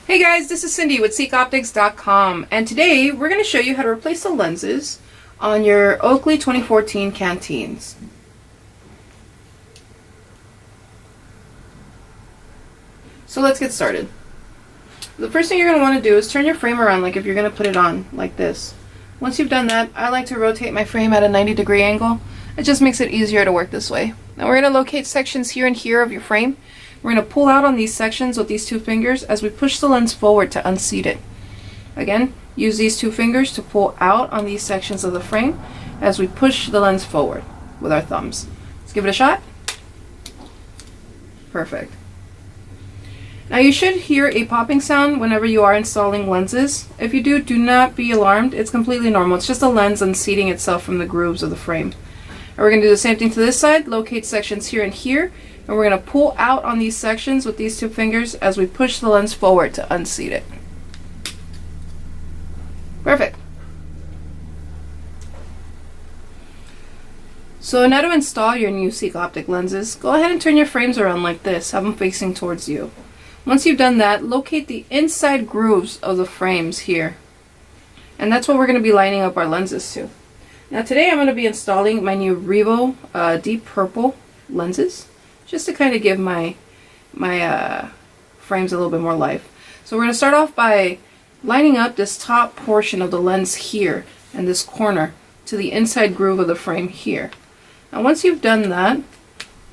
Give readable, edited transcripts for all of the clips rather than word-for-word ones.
Hey guys, this is Cindy with SeekOptics.com, and today we're going to show you how to replace the lenses on your Oakley 2014 Canteens. So let's get started. The first thing you're going to want to do is turn your frame around like if you're going to put it on like this. Once you've done that, I like to rotate my frame at a 90-degree angle. It just makes it easier to work this way. Now we're going to locate sections here and here of your frame. We're going to pull out on these sections with these two fingers as we push the lens forward to unseat it. Again, use these two fingers to pull out on these sections of the frame as we push the lens forward with our thumbs. Let's give it a shot. Perfect. Now you should hear a popping sound whenever you are installing lenses. If you do not be alarmed. It's completely normal. It's just a lens unseating itself from the grooves of the frame. And we're going to do the same thing to this side. Locate sections here and here. And we're going to pull out on these sections with these two fingers as we push the lens forward to unseat it. Perfect. So now to install your new Seek Optic lenses, go ahead and turn your frames around like this. Have them facing towards you. Once you've done that, locate the inside grooves of the frames here. And that's what we're going to be lining up our lenses to. Now today I'm going to be installing my new Revo Deep Purple lenses, just to kind of give my frames a little bit more life. So we're going to start off by lining up this top portion of the lens here and this corner to the inside groove of the frame here. Now once you've done that,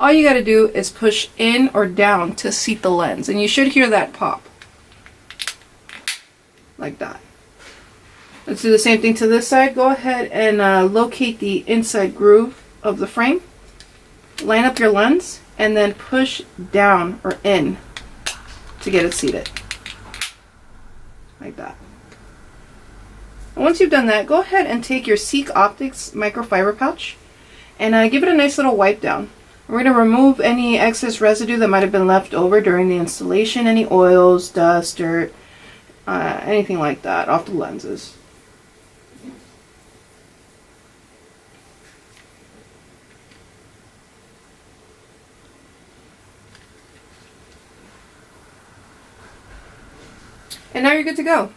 all you got to do is push in or down to seat the lens, and you should hear that pop like that. Let's do the same thing to this side. Go ahead and locate the inside groove of the frame, line up your lens, and then push down or in to get it seated like that. And once you've done that, go ahead and take your Seek Optics microfiber pouch and give it a nice little wipe down. We're going to remove any excess residue that might have been left over during the installation, any oils, dust, dirt, anything like that off the lenses. And now you're good to go.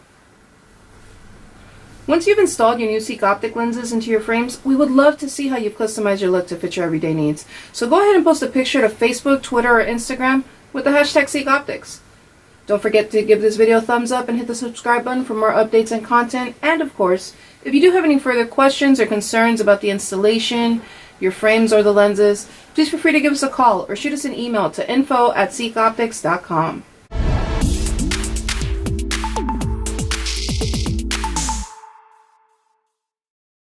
Once you've installed your new Seek Optic lenses into your frames, we would love to see how you've customized your look to fit your everyday needs. So go ahead and post a picture to Facebook, Twitter, or Instagram with the hashtag Seek Optics. Don't forget to give this video a thumbs up and hit the subscribe button for more updates and content. And of course, if you do have any further questions or concerns about the installation, your frames, or the lenses, please feel free to give us a call or shoot us an email to info@seekoptics.com.